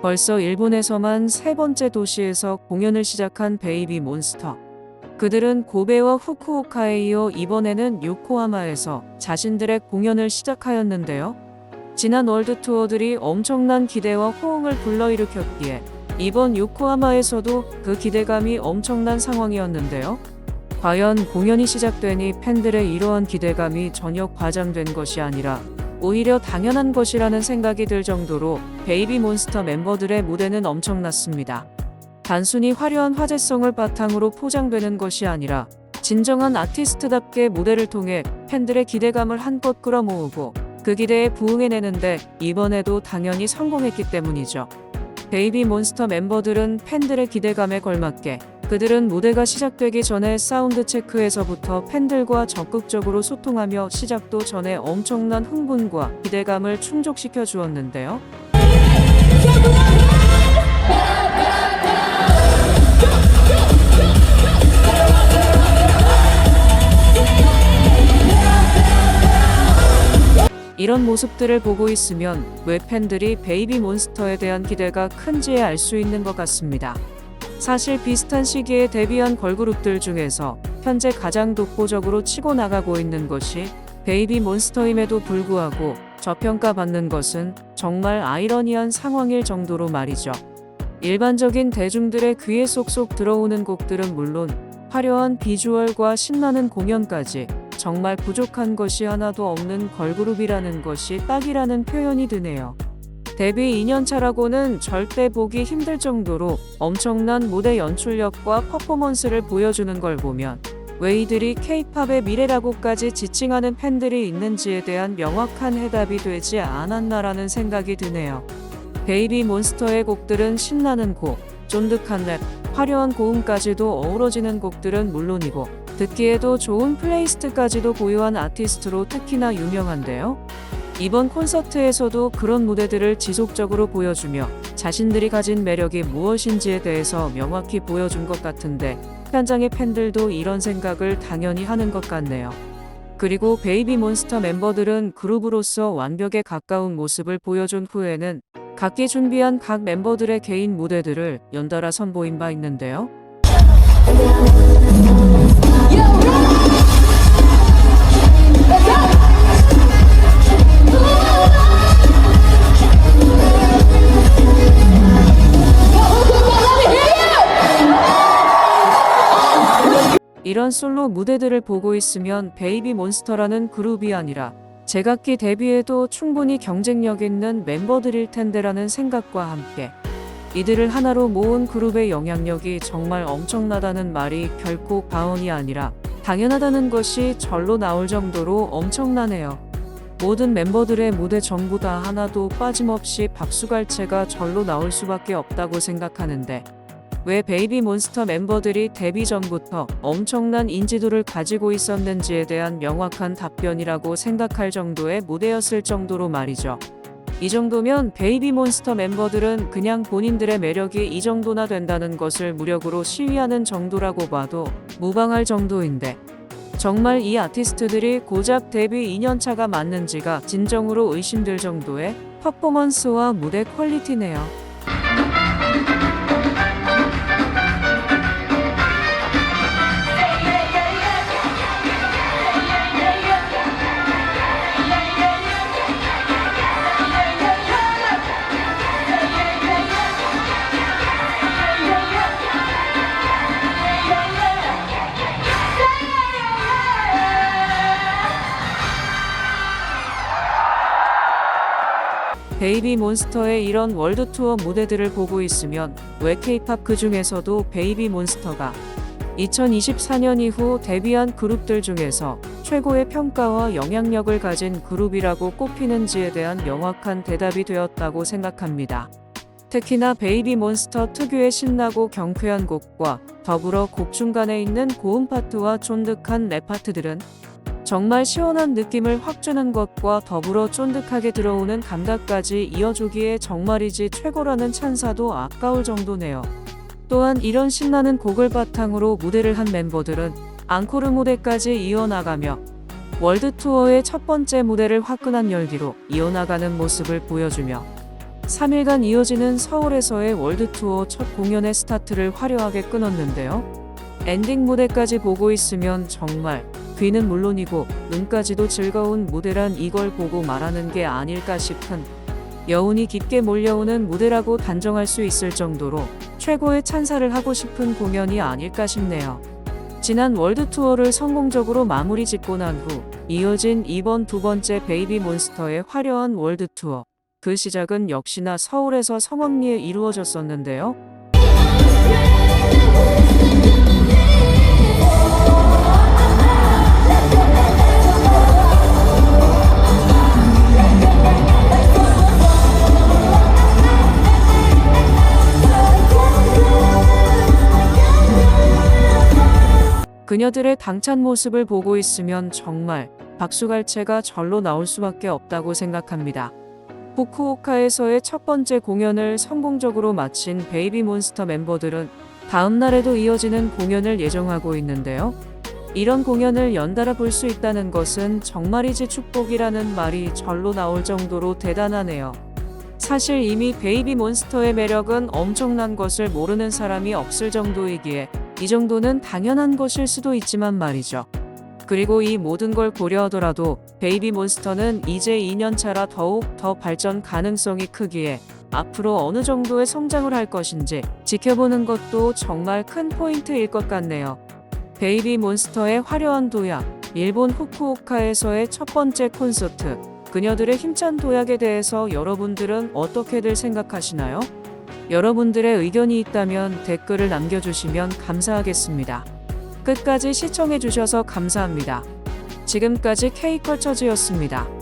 벌써 일본에서만 세 번째 도시에서 공연을 시작한 베이비 몬스터. 그들은 고베와 후쿠오카에 이어 이번에는 요코하마에서 자신들의 공연을 시작하였는데요. 지난 월드 투어들이 엄청난 기대와 호응을 불러일으켰기에 이번 요코하마에서도 그 기대감이 엄청난 상황이었는데요. 과연 공연이 시작되니 팬들의 이러한 기대감이 전혀 과장된 것이 아니라 오히려 당연한 것이라는 생각이 들 정도로 베이비 몬스터 멤버들의 무대는 엄청났습니다. 단순히 화려한 화제성을 바탕으로 포장되는 것이 아니라 진정한 아티스트답게 무대를 통해 팬들의 기대감을 한껏 끌어모으고 그 기대에 부응해내는데 이번에도 당연히 성공했기 때문이죠. 베이비 몬스터 멤버들은 팬들의 기대감에 걸맞게 그들은 무대가 시작되기 전에 사운드 체크에서부터 팬들과 적극적으로 소통하며 시작도 전에 엄청난 흥분과 기대감을 충족시켜 주었는데요. 이런 모습들을 보고 있으면 왜 팬들이 베이비 몬스터에 대한 기대가 큰지 알 수 있는 것 같습니다. 사실 비슷한 시기에 데뷔한 걸그룹들 중에서 현재 가장 독보적으로 치고 나가고 있는 것이 베이비 몬스터임에도 불구하고 저평가받는 것은 정말 아이러니한 상황일 정도로 말이죠. 일반적인 대중들의 귀에 쏙쏙 들어오는 곡들은 물론 화려한 비주얼과 신나는 공연까지 정말 부족한 것이 하나도 없는 걸그룹이라는 것이 딱이라는 표현이 드네요. 데뷔 2년차라고는 절대 보기 힘들 정도로 엄청난 무대 연출력과 퍼포먼스를 보여주는 걸 보면 왜 이들이 K-팝의 미래라고까지 지칭하는 팬들이 있는지에 대한 명확한 해답이 되지 않았나라는 생각이 드네요. 베이비 몬스터의 곡들은 신나는 곡, 쫀득한 랩, 화려한 고음까지도 어우러지는 곡들은 물론이고 듣기에도 좋은 플레이리스트까지도 보유한 아티스트로 특히나 유명한데요. 이번 콘서트에서도 그런 무대들을 지속적으로 보여주며 자신들이 가진 매력이 무엇인지에 대해서 명확히 보여준 것 같은데 현장의 팬들도 이런 생각을 당연히 하는 것 같네요. 그리고 베이비 몬스터 멤버들은 그룹으로서 완벽에 가까운 모습을 보여준 후에는 각기 준비한 각 멤버들의 개인 무대들을 연달아 선보인 바 있는데요. 이런 솔로 무대들을 보고 있으면 베이비 몬스터라는 그룹이 아니라 제각기 데뷔에도 충분히 경쟁력 있는 멤버들일 텐데라는 생각과 함께 이들을 하나로 모은 그룹의 영향력이 정말 엄청나다는 말이 결코 과언이 아니라 당연하다는 것이 절로 나올 정도로 엄청나네요. 모든 멤버들의 무대 전부 다 하나도 빠짐없이 박수갈채가 절로 나올 수밖에 없다고 생각하는데 왜 베이비 몬스터 멤버들이 데뷔 전부터 엄청난 인지도를 가지고 있었는지에 대한 명확한 답변이라고 생각할 정도의 무대였을 정도로 말이죠. 이 정도면 베이비 몬스터 멤버들은 그냥 본인들의 매력이 이 정도나 된다는 것을 무력으로 시위하는 정도라고 봐도 무방할 정도인데 정말 이 아티스트들이 고작 데뷔 2년차가 맞는지가 진정으로 의심될 정도의 퍼포먼스와 무대 퀄리티네요. 베이비 몬스터의 이런 월드 투어 무대들을 보고 있으면 왜 K-팝 그 중에서도 베이비 몬스터가 2024년 이후 데뷔한 그룹들 중에서 최고의 평가와 영향력을 가진 그룹이라고 꼽히는지에 대한 명확한 대답이 되었다고 생각합니다. 특히나 베이비 몬스터 특유의 신나고 경쾌한 곡과 더불어 곡 중간에 있는 고음 파트와 쫀득한 랩 파트들은 정말 시원한 느낌을 확 주는 것과 더불어 쫀득하게 들어오는 감각까지 이어주기에 정말이지 최고라는 찬사도 아까울 정도네요. 또한 이런 신나는 곡을 바탕으로 무대를 한 멤버들은 앙코르 무대까지 이어나가며 월드 투어의 첫 번째 무대를 화끈한 열기로 이어나가는 모습을 보여주며 3일간 이어지는 서울에서의 월드투어 첫 공연의 스타트를 화려하게 끊었는데요. 엔딩 무대까지 보고 있으면 정말 귀는 물론이고 눈까지도 즐거운 무대란 이걸 보고 말하는 게 아닐까 싶은 여운이 깊게 몰려오는 무대라고 단정할 수 있을 정도로 최고의 찬사를 하고 싶은 공연이 아닐까 싶네요. 지난 월드투어를 성공적으로 마무리 짓고 난 후 이어진 이번 두 번째 베이비몬스터의 화려한 월드투어. 그 시작은 역시나 서울에서 성황리에 이루어졌었는데요. 그녀들의 당찬 모습을 보고 있으면 정말 박수갈채가 절로 나올 수밖에 없다고 생각합니다. 후쿠오카에서의 첫 번째 공연을 성공적으로 마친 베이비몬스터 멤버들은 다음 날에도 이어지는 공연을 예정하고 있는데요. 이런 공연을 연달아 볼 수 있다는 것은 정말이지 축복이라는 말이 절로 나올 정도로 대단하네요. 사실 이미 베이비몬스터의 매력은 엄청난 것을 모르는 사람이 없을 정도이기에 이 정도는 당연한 것일 수도 있지만 말이죠. 그리고 이 모든 걸 고려하더라도 베이비몬스터는 이제 2년차라 더욱 더 발전 가능성이 크기에 앞으로 어느 정도의 성장을 할 것인지 지켜보는 것도 정말 큰 포인트일 것 같네요. 베이비몬스터의 화려한 도약, 일본 후쿠오카에서의 첫 번째 콘서트, 그녀들의 힘찬 도약에 대해서 여러분들은 어떻게들 생각하시나요? 여러분들의 의견이 있다면 댓글을 남겨주시면 감사하겠습니다. 끝까지 시청해주셔서 감사합니다. 지금까지 K컬처즈였습니다.